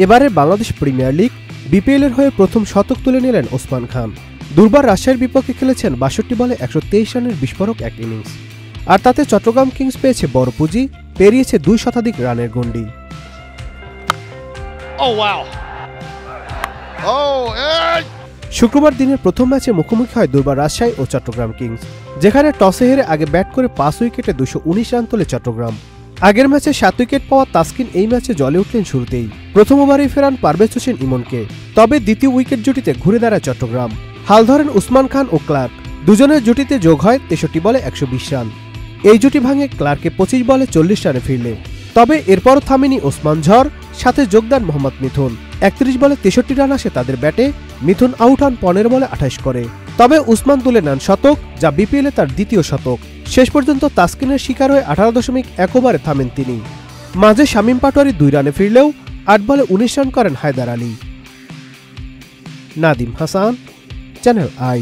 এবারে Bangladesh premier league BPL এর হয়ে প্রথম শতক তুলে নিলেন ওসমান খান। দুর্বার রাজশাহীর বিপক্ষে খেলেছেন ৬২ বলে ১২৩ রানের বিস্ফোরক এক ইনিংস। আর তাতে চট্টগ্রাম কিংস পেয়েছে বড় পুঁজি, পেরিয়েছে ২ শতাধিক রানের গণ্ডি। শুক্রবার দিনের প্রথম ম্যাচে মুখোমুখি হয় দুর্বার রাজশাহী ও চট্টগ্রাম কিংস, যেখানে টসে হেরে আগে ব্যাট করে ৫ উইকেটে ২১৯ রান তোলে চট্টগ্রাম। আগের ম্যাচে ৭ উইকেট পাওয়া তাসকিন এই ম্যাচে জ্বলে উঠলেন শুরুতেই। প্রথম ওভারেই ফেরান পারভেজ হোসেন ইমনকে, তবে দ্বিতীয় উইকেট জুটিতে ঘুরে দাঁড়ায় চট্টগ্রাম। হাল ধরেন উসমান খান ও ক্লার্ক, দুজনের জুটিতে যোগ হয় ৬৩ বলে ১২০ রান। এই জুটি ভাঙে ক্লার্কে ২৫ বলে ৪০ রানে ফিরলে। তবে এরপরও থামেনি ওসমান ঝড়, সাথে যোগদান মোহাম্মদ মিথুন। ৩১ বলে ৬৩ রান আসে তাদের ব্যাটে, মিথুন আউট হন ১৫ বলে ২৮ করে। তবে উসমান তুলে নেন শতক, যা বিপিএলে তার দ্বিতীয় শতক। শেষ পর্যন্ত তাসকিনের শিকার হয়ে ১৮.১ ওভারে থামেন তিনি। মাঝে শামীম পাটোয়ারি ২ রানে ফিরলেও ৮ বলে ১৯ রান করেন হায়দার আলী। Nadim Hasan, Channel I.